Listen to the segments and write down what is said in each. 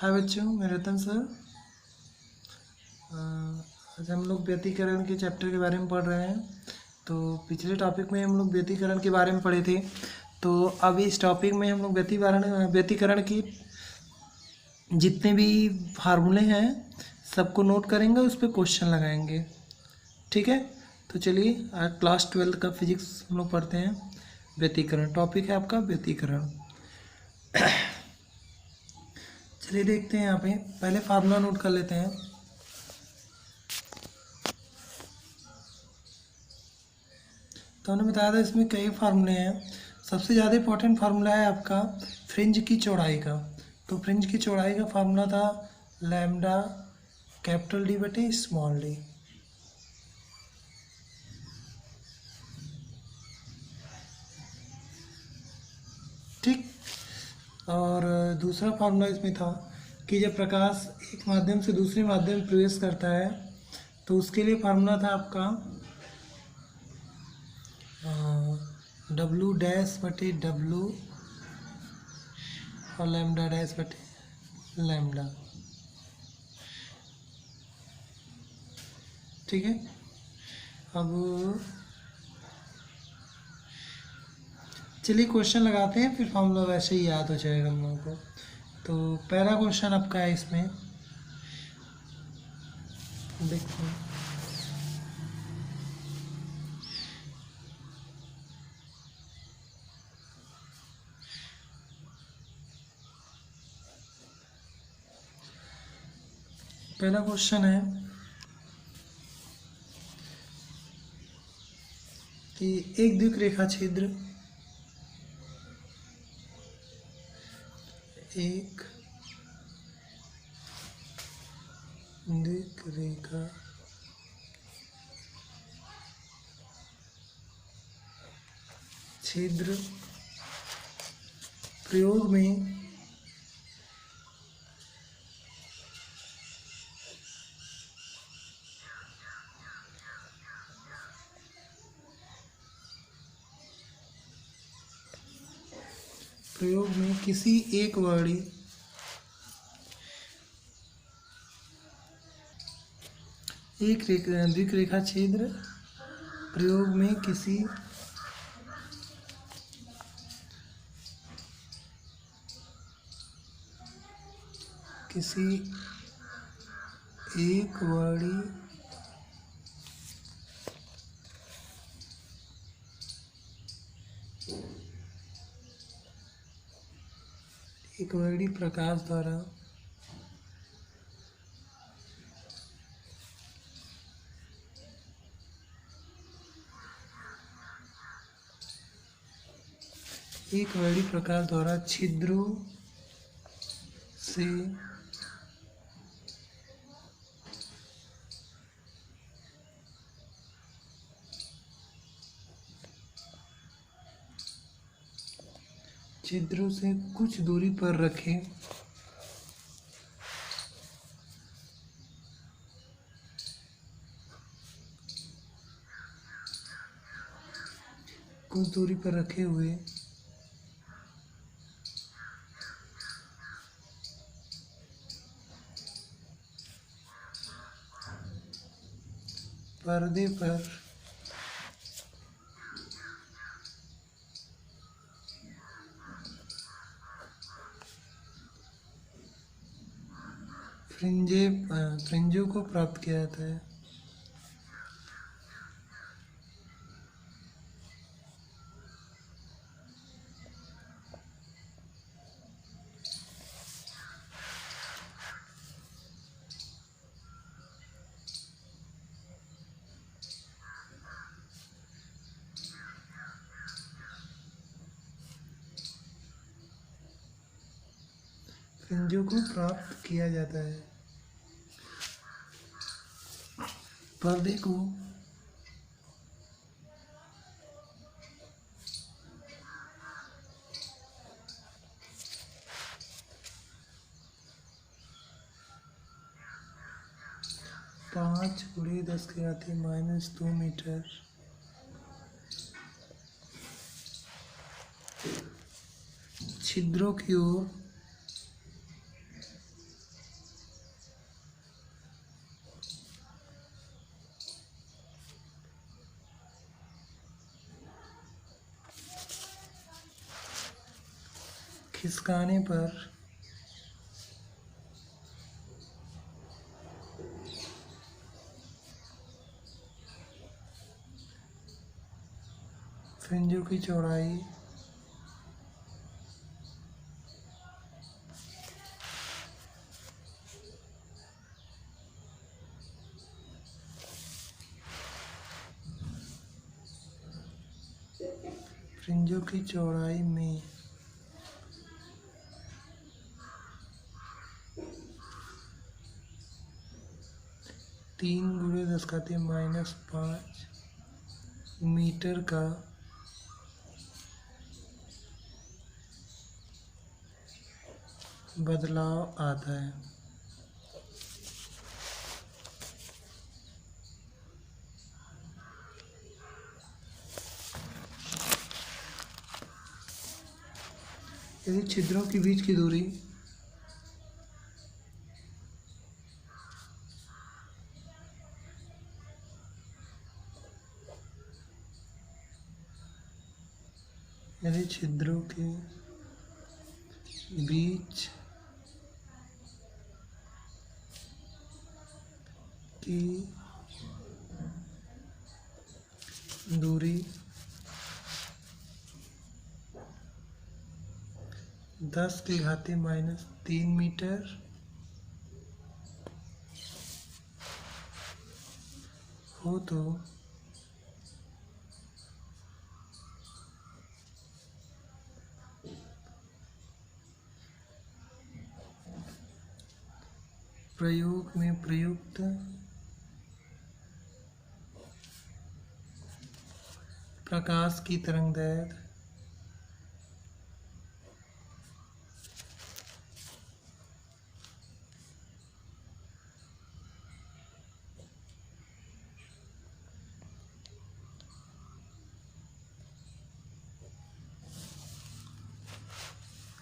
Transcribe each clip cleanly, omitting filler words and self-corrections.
हाय बच्चों, मैं रतन सर। आज हम लोग व्यतिकरण के चैप्टर के बारे में पढ़ रहे हैं। तो पिछले टॉपिक में हम लोग व्यतिकरण के बारे में पढ़े थे। तो अब इस टॉपिक में हम लोग व्यतिकरण की जितने भी फार्मूले हैं सबको नोट करेंगे, उस पर क्वेश्चन लगाएंगे। ठीक है, तो चलिए आज क्लास 12 का फिजिक्स हम लोग पढ़ते हैं। व्यतिकरण टॉपिक है आपका व्यतिकरण। चलिए देखते हैं, यहाँ पे पहले फार्मूला नोट कर लेते हैं। तो हमने बताया था इसमें कई फार्मूले हैं। सबसे ज़्यादा इंपॉर्टेंट फार्मूला है आपका फ्रिंज की चौड़ाई का। तो फ्रिंज की चौड़ाई का फार्मूला था लैम्डा कैपिटल डी बटे स्मॉल डी। ठीक। और दूसरा फार्मूला इसमें था कि जब प्रकाश एक माध्यम से दूसरे माध्यम में प्रवेश करता है तो उसके लिए फार्मूला था आपका डब्लू डैश बटे डब्लू और लैम्डा डैश बटे लैम्डा। ठीक है, अब चलिए क्वेश्चन लगाते हैं, फिर फॉर्मूला वैसे ही याद हो जाएगा हम लोगों को। तो पहला क्वेश्चन आपका है इसमें, देखते हैं। पहला क्वेश्चन है कि एक द्विक रेखा छिद्र एक द्विक रेखा छिद्र प्रयोग में किसी एक वर्णी द्विक रेखा छिद्र प्रयोग में किसी एक वर्णी प्रकाश द्वारा छिद्रों से कुछ दूरी पर रखे हुए पर्दे पर फ्रिंजों को प्राप्त किया जाता है। फ्रिंजों को प्राप्त किया जाता है। पर्दे को 5 × 10⁻⁻² मीटर छिद्रों की ओर खिसकाने पर फ्रिंजों की चौड़ाई में 3 × 10⁻⁵ मीटर का बदलाव आता है। यदि छिद्रों के बीच की दूरी यदि छिद्रों के बीच की दूरी 10⁻³ मीटर हो तो प्रयोग में प्रयुक्त प्रकाश की तरंगदैर्घ्य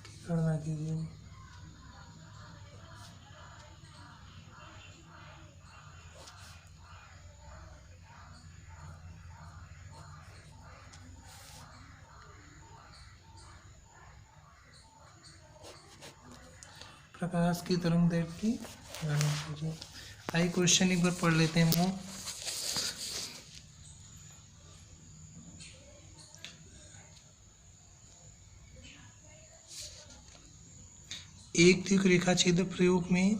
की गणना कीजिए। प्रकाश की तरंगदैर्घ्य की गणना कीजिए। आइए क्वेश्चन एक बार पढ़ लेते हैं हम लोग। एक द्विक रेखा छेद प्रयोग में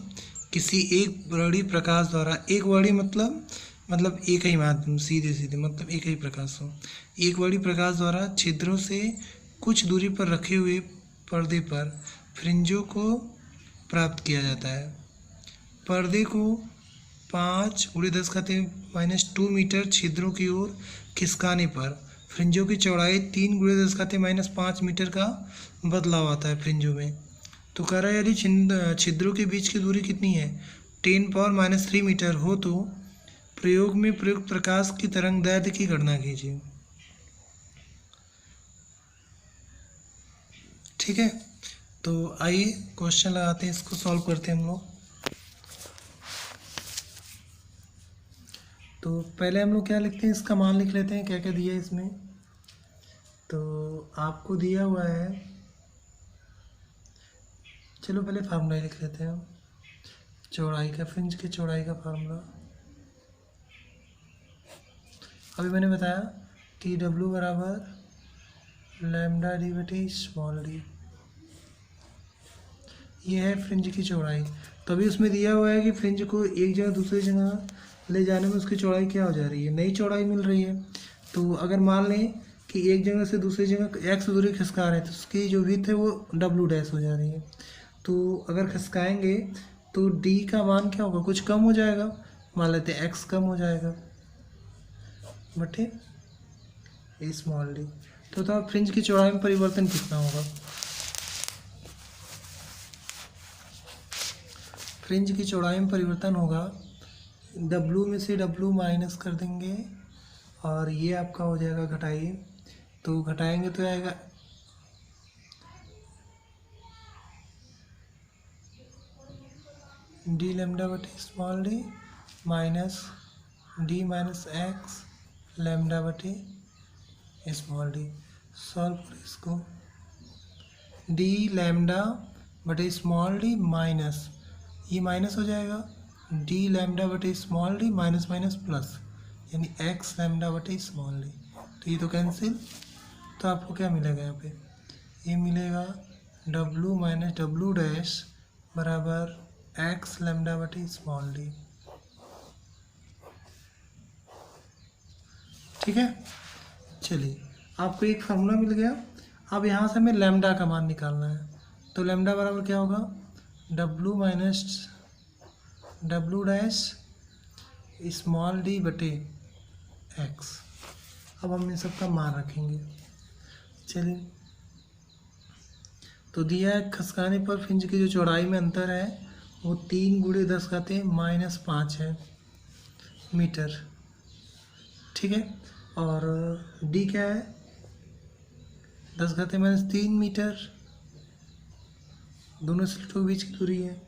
किसी एक वर्णी प्रकाश द्वारा, एक वर्णी मतलब एक ही माध्यम, सीधे सीधे मतलब एक ही प्रकाश हो, एक वर्णी प्रकाश द्वारा छिद्रों से कुछ दूरी पर रखे हुए पर्दे पर फ्रिंजों को प्राप्त किया जाता है। पर्दे को 5×10⁻² मीटर छिद्रों की ओर खिसकाने पर फ्रिंजों की चौड़ाई 3×10⁻5 मीटर का बदलाव आता है फ्रिंजों में। तो कह रहा है यदि छिद्रों के बीच की दूरी कितनी है, 10⁻³ मीटर हो तो प्रयोग में प्रयुक्त प्रकाश की तरंगदैर्घ्य की गणना कीजिए। ठीक है, तो आइए क्वेश्चन लगाते हैं, इसको सॉल्व करते हैं हम लोग। तो पहले हम लोग क्या लिखते हैं, इसका मान लिख लेते हैं, क्या क्या दिया है इसमें। तो आपको दिया हुआ है, चलो पहले फार्मूला लिख लेते हैं हम, चौड़ाई का, फ्रिंज की चौड़ाई का फार्मूला। अभी मैंने बताया कि W बराबर λ/d, ये है फ्रिंज की चौड़ाई। तो अभी उसमें दिया हुआ है कि फ्रिंज को एक जगह दूसरी जगह ले जाने में उसकी चौड़ाई क्या हो जा रही है, नई चौड़ाई मिल रही है। तो अगर मान लें कि एक जगह से दूसरी जगह x दूरी खिसका रहे हैं तो उसकी जो विड्थ है वो W' हो जा रही है। तो अगर खिसकाएंगे तो d का मान क्या होगा, कुछ कम हो जाएगा, मान लेते हैं x कम हो जाएगा बटे स्मॉल d। तो फ्रिंज की चौड़ाई में परिवर्तन कितना होगा, फ्रिंज की चौड़ाई में परिवर्तन होगा, W में से W माइनस कर देंगे और ये आपका हो जाएगा घटाइए, तो घटाएंगे तो आएगा d(λ/d) minus d-x (λ/d). Solve करें इसको, डी लैम्डा बटे स्मॉल डी माइनस, ये माइनस हो जाएगा, डी लैम्डा बटे small D minus minus plus, यानी एक्स लैम्डा बटे स्मॉल डी। तो ये तो कैंसिल, तो आपको क्या मिलेगा यहाँ पे, ये मिलेगा डब्लू माइनस डब्लू डैश बराबर एक्स लैम्डा बटे स्मॉल डी। ठीक है, चलिए आपको एक फार्मूला मिल गया। अब यहाँ से हमें लैम्डा का मान निकालना है, तो लैम्डा बराबर क्या होगा, W minus W dash small D बटे एक्स। अब हम इन सब का मान रखेंगे। चलिए, तो दिया है खसकाने पर फ्रिंज की जो चौड़ाई में अंतर है वो 3 × 10⁻⁵ है मीटर। ठीक है, और डी क्या है, 10⁻³ मीटर, दोनों स्लिटों के बीच की दूरी है।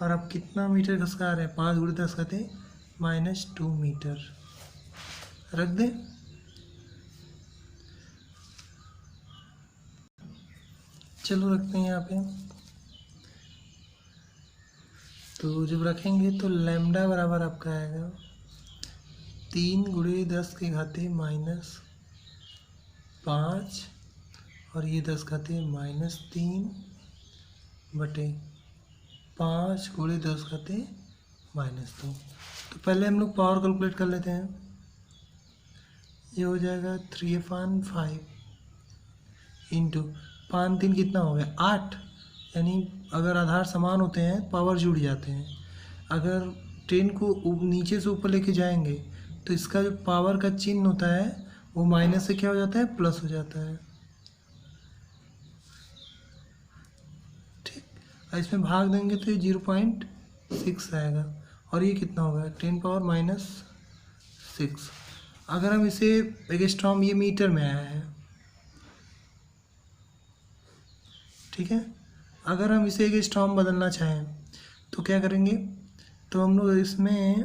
और अब कितना मीटर खसका रहे हैं, 5 × 10⁻² मीटर। रख दें, चलो रखते हैं यहाँ पे। तो जब रखेंगे तो लैम्डा बराबर आपका आएगा 3 × 10⁻⁵ और ये 10⁻³ बटे 5 × 10⁻²। तो पहले हम लोग पावर कैलकुलेट कर लेते हैं। ये हो जाएगा 3/5 इंटू 5×3 कितना हो गया 8, यानी अगर आधार समान होते हैं पावर जुड़ जाते हैं। अगर 10 को नीचे से ऊपर लेके जाएंगे तो इसका जो पावर का चिन्ह होता है वो माइनस से क्या हो जाता है, प्लस हो जाता है। ठीक, और इसमें भाग देंगे तो ये 0.6 आएगा, और ये कितना होगा 10⁻⁻6। अगर हम इसे एंगस्ट्रॉम, ये मीटर में आया है, ठीक है, अगर हम इसे एंगस्ट्रॉम बदलना चाहें तो क्या करेंगे, तो हम लोग इसमें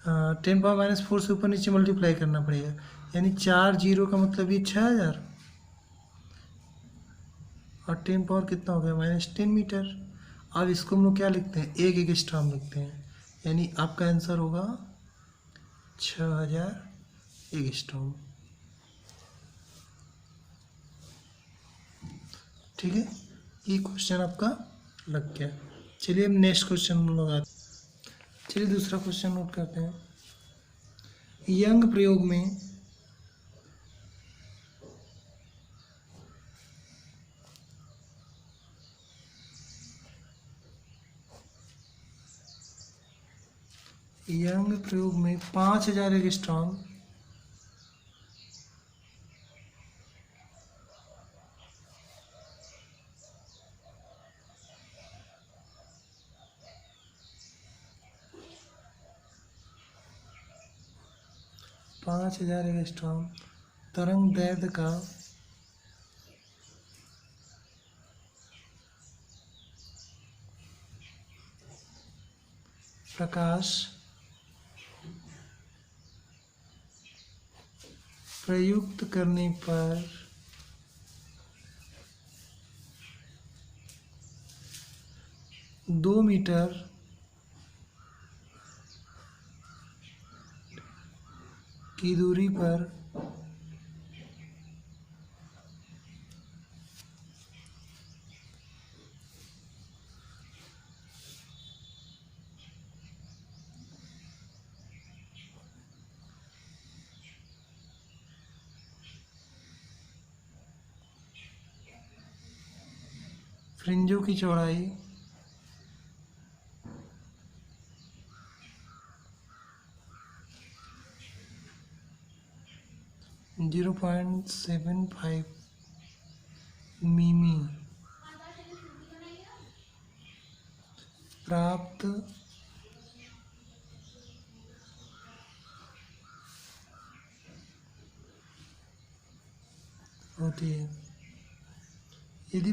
10⁻⁻4 से ऊपर नीचे मल्टीप्लाई करना पड़ेगा, यानी 4 जीरो का मतलब ये 6000, और 10 पावर कितना हो गया -10 मीटर। अब इसको हम लोग क्या लिखते हैं, एक एंगस्ट्रॉम लिखते हैं, यानी आपका आंसर होगा 6000 एंगस्ट्रॉम। ठीक है, ये क्वेश्चन आपका लग गया। चलिए हम नेक्स्ट क्वेश्चन हम लोग आते हैं। चलिए दूसरा क्वेश्चन नोट करते हैं। यंग प्रयोग में यंग प्रयोग में 5000 एंगस्ट्रॉम तरंग दैर्ध्य का प्रकाश प्रयुक्त करने पर 2 मीटर की दूरी पर फ्रिंजों की चौड़ाई 0.75 मिमी प्राप्त होती है यदि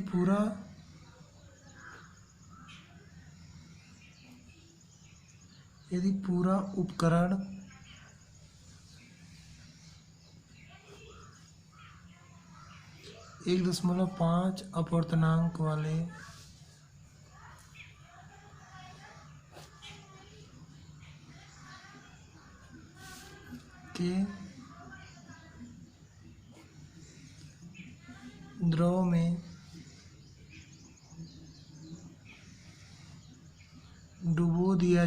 पूरा उपकरण 1.5 अपवर्तनांक वाले के द्रव में डुबो दिया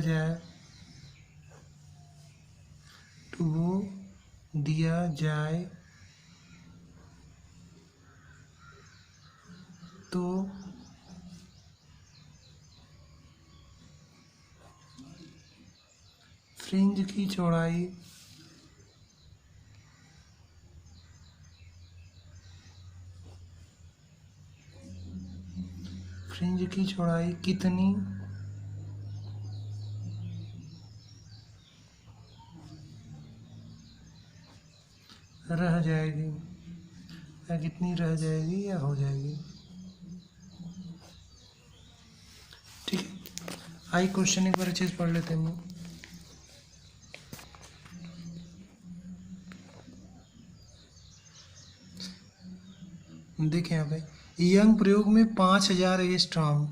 जाए तो फ्रिंज की चौड़ाई कितनी रह जाएगी, या कितनी रह जाएगी या हो जाएगी। ठीक है, आई क्वेश्चन एक बार अच्छे से पढ़ लेते हैं हम। देखें यहाँ पे, यंग प्रयोग में 5000 एंगस्ट्रॉम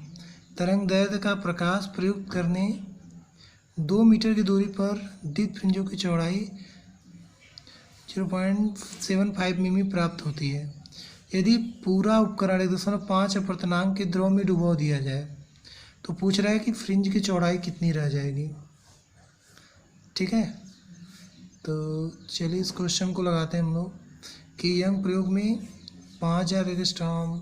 तरंग दैर्ध्य का प्रकाश प्रयुक्त करने 2 मीटर की दूरी पर द्वित फ्रिंजों की चौड़ाई 0.75 मिमी प्राप्त होती है। यदि पूरा उपकरण 1.5 अपवर्तनांक के द्रव में डुबो दिया जाए तो पूछ रहा है कि फ्रिंज की चौड़ाई कितनी रह जाएगी। ठीक है, तो चलिए इस क्वेश्चन को लगाते हैं हम लोग कि यंग प्रयोग में 5000 एंगस्ट्रॉम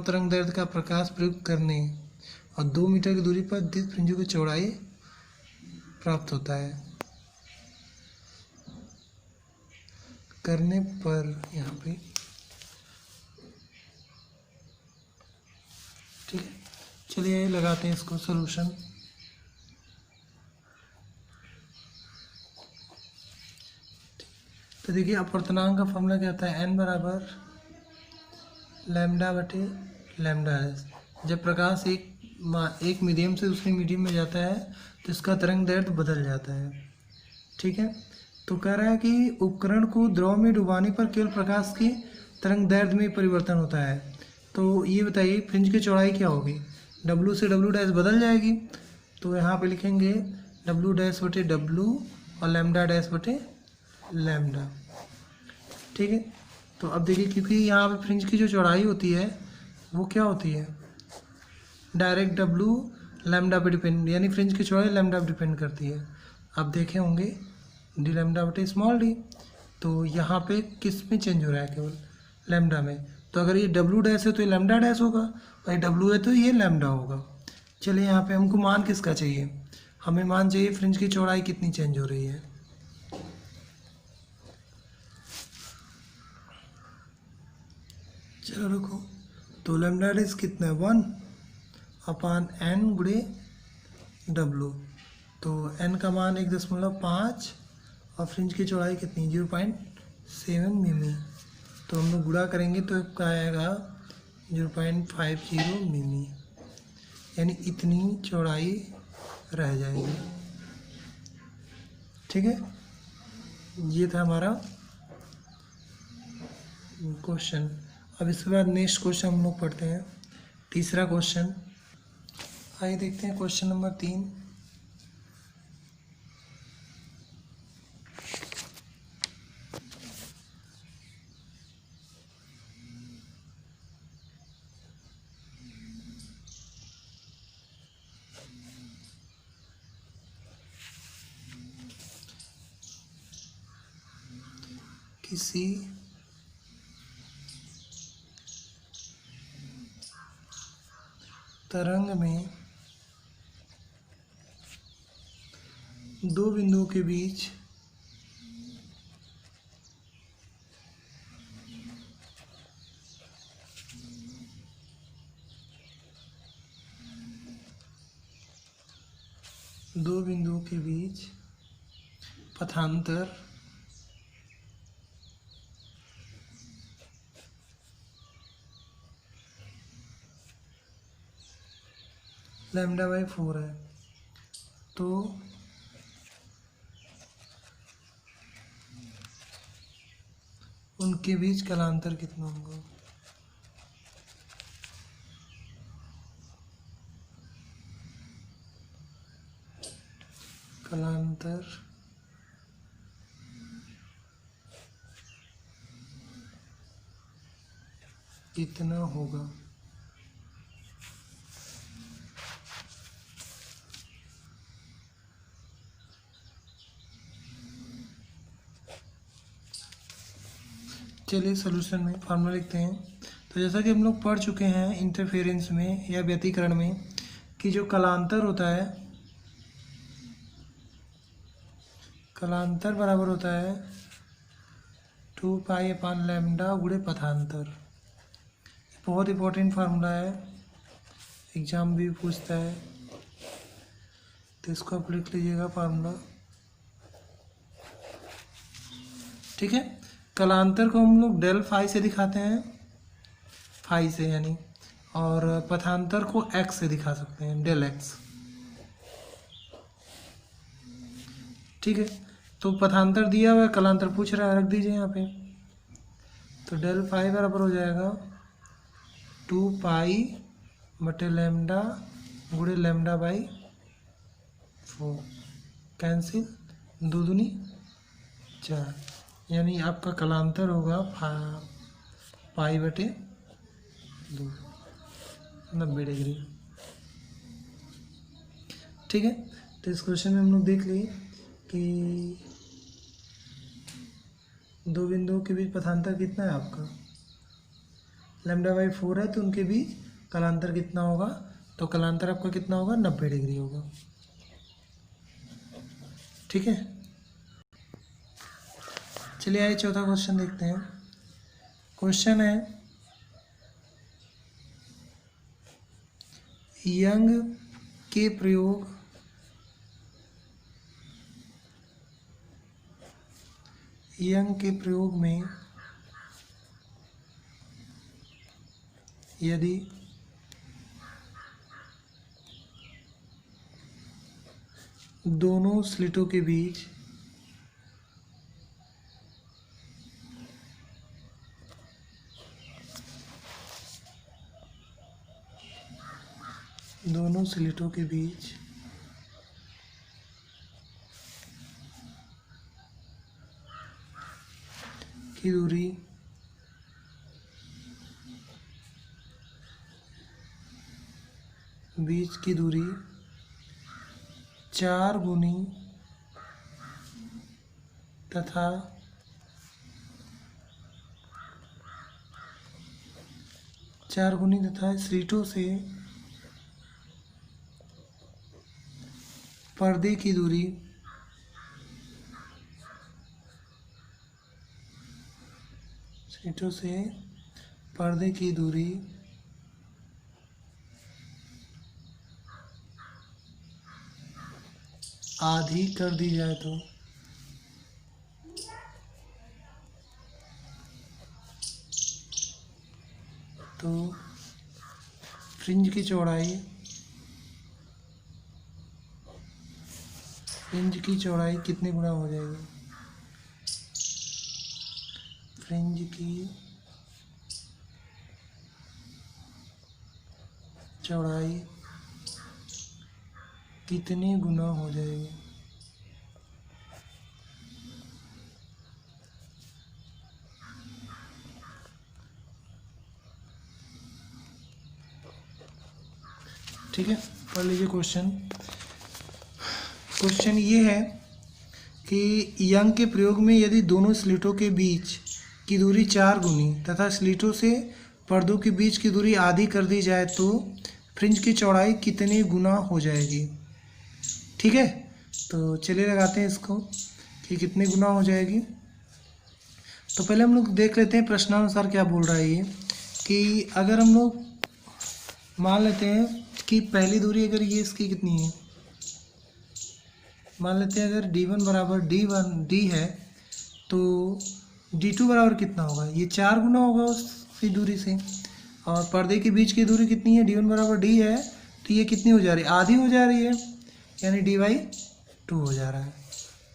तरंग दैर्ध्य का प्रकाश प्रयुक्त करने और 2 मीटर की दूरी पर द्वित फ्रिंजों की चौड़ाई प्राप्त होता है करने पर यहाँ पे। ठीक है, चलिए लगाते हैं इसको सॉल्यूशन। तो देखिए अपवर्तनांक का फॉर्मूला क्या होता है, n बराबर लैम्डा बटे लैम्डा है। जब प्रकाश एक मीडियम से दूसरे मीडियम में जाता है तो इसका तरंग दैर्ध्य बदल जाता है। ठीक है, तो कह रहा है कि उपकरण को द्रव में डुबाने पर केवल प्रकाश की तरंग दैर्ध्य में परिवर्तन होता है। तो ये बताइए फ्रिंज की चौड़ाई क्या होगी, W से W डैश बदल जाएगी, तो यहाँ पे लिखेंगे W डैश बटे W और लैम्डा डैश बटे लैम्डा। ठीक है, तो अब देखिए क्योंकि यहाँ पे फ्रिंज की जो चौड़ाई होती है वो क्या होती है, डायरेक्ट W लैम्डा पे डिपेंड, यानी फ्रिंज की चौड़ाई लैम्डा पे डिपेंड करती है। आप देखे होंगे डी लैम्डा बटे स्मॉल डी, तो यहाँ पे किस में चेंज हो रहा है, केवल लैम्डा में। तो अगर ये W डैश है तो ये लैम्डा डैश होगा, और ये W है तो ये लैम्डा होगा। चलिए यहाँ पे हमको मान किसका चाहिए, हमें मान चाहिए फ्रिंज की चौड़ाई कितनी चेंज हो रही है। चलो रुको, तो लैम्डा डैश कितना है 1/n गुणे W, तो n का मान 1.5 और फ्रिंज की चौड़ाई कितनी 0.7 मिमी, तो हम लोग गुणा करेंगे तो क्या आएगा 0.50 मिमी, यानी इतनी चौड़ाई रह जाएगी। ठीक है, ये था हमारा क्वेश्चन। अब इसके बाद नेक्स्ट क्वेश्चन हम लोग पढ़ते हैं, तीसरा क्वेश्चन। आइए देखते हैं क्वेश्चन नंबर 3। किसी तरंग में दो बिंदुओं के बीच पथांतर λ/4 है, तो उनके बीच कलांतर कितना होगा। कलांतर कितना होगा। चलिए सॉल्यूशन में फार्मूला लिखते हैं। तो जैसा कि हम लोग पढ़ चुके हैं इंटरफेरेंस में या व्यतिकरण में कि जो कलांतर होता है, कलांतर बराबर होता है 2π/λ गुणे पथांतर। बहुत इंपॉर्टेंट फार्मूला है, एग्जाम भी पूछता है, तो इसको आप लिख लीजिएगा फार्मूला। ठीक है, कलांतर को हम लोग डेल फाई से दिखाते हैं, फाई से यानी, और पथांतर को एक्स से दिखा सकते हैं, डेल एक्स। ठीक है, तो पथांतर दिया हुआ है, कलांतर पूछ रहा है, रख दीजिए यहाँ पे। तो डेल फाई बराबर हो जाएगा 2π/λ गुणे λ/4, कैंसिल, 2 दूनी 4, यानी आपका कलांतर होगा π/2, 90 डिग्री। ठीक है, तो इस क्वेश्चन में हम लोग देख लिए कि दो बिंदुओं के बीच पथांतर कितना है आपका, λ/4 है, तो उनके बीच कलांतर कितना होगा। तो कलांतर आपका कितना होगा, 90 डिग्री होगा। ठीक है, चलिए आइए चौथा क्वेश्चन देखते हैं। क्वेश्चन है यंग के प्रयोग में यदि दोनों स्लिटों के बीच की दूरी बीच की दूरी 4 गुनी तथा स्लिटों से पर्दे की दूरी आधी कर दी जाए तो फ्रिंज की चौड़ाई कितने गुना हो जाएगी। फ्रिंज की चौड़ाई कितनी गुना हो जाएगी। ठीक है, पढ़ लीजिए क्वेश्चन ये है कि यंग के प्रयोग में यदि दोनों स्लिटों के बीच की दूरी 4 गुनी तथा स्लिटों से पर्दों के बीच की दूरी आधी कर दी जाए तो फ्रिंज की चौड़ाई कितनी गुना हो जाएगी। ठीक है, तो चलिए लगाते हैं इसको कि कितने गुना हो जाएगी। तो पहले हम लोग देख लेते हैं प्रश्नानुसार क्या बोल रहा है ये, कि अगर हम लोग मान लेते हैं कि पहली दूरी अगर ये इसकी कितनी है, मान लेते हैं अगर d1 बराबर d है तो d2 बराबर कितना होगा, ये 4 गुना होगा उसकी दूरी से। और पर्दे के बीच की दूरी कितनी है, d1 बराबर d है, तो ये कितनी हो जा रही है, आधी हो जा रही है, यानी d/2 हो जा रहा है।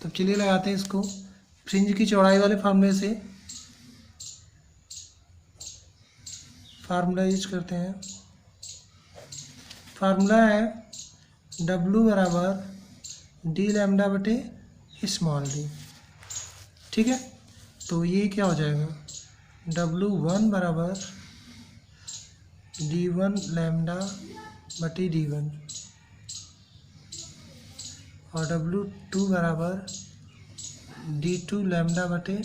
तो चलिए लगाते हैं इसको फ्रिंज की चौड़ाई वाले फार्मूले से। फार्मूला यूज करते हैं। फार्मूला है W बराबर डी लैम्डा बटे स्मॉल डी। ठीक है, तो ये क्या हो जाएगा, W1 बराबर D1 लैम्डा बटे D1 और W2 बराबर D2 लैम्डा बटे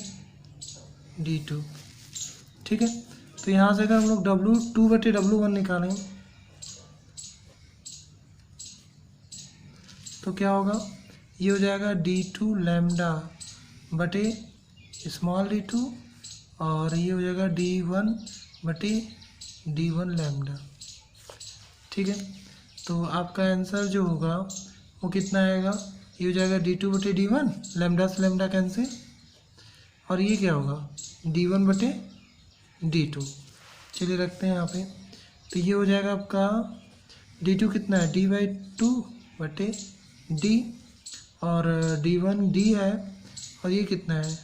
D2। ठीक है, तो यहाँ से अगर हम लोग W2 बटे W1 निकालें तो क्या होगा, ये हो जाएगा D2 लैम्डा बटे स्मॉल D2 और ये हो जाएगा D1 बटे D1 लैम्डा। ठीक है, तो आपका आंसर जो होगा वो कितना आएगा, ये हो जाएगा D2 बटे D1, लैम्डा से लैम्डा कैंसिल, और ये क्या होगा D1 बटे D2। चलिए रखते हैं यहाँ पे, तो ये हो जाएगा आपका D2 कितना है, D/2 बटे D और D1 D है और ये कितना है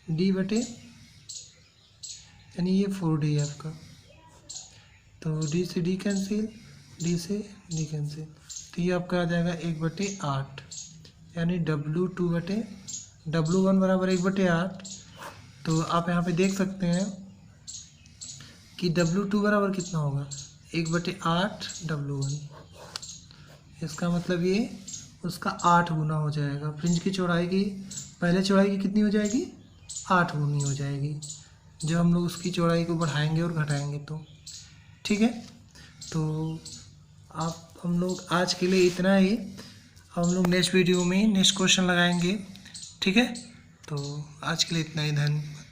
D बटे, यानी ये 4D है आपका, तो D से D कैंसिल, D से D कैंसिल, तो ये आपका आ जाएगा 1/8, यानी W2 बटे W1 बराबर 1/8। तो आप यहाँ पे देख सकते हैं कि W2 बराबर कितना होगा, 1/8 W1, इसका मतलब ये उसका 8 गुना हो जाएगा। फ्रिंज की चौड़ाई की, पहले चौड़ाई की कितनी हो जाएगी, 8 गुनी हो जाएगी, जो हम लोग उसकी चौड़ाई को बढ़ाएंगे और घटाएंगे तो। ठीक है, तो आप हम लोग आज के लिए इतना ही, हम लोग नेक्स्ट वीडियो में नेक्स्ट क्वेश्चन लगाएंगे। ठीक है, तो आज के लिए इतना ही, धन्यवाद।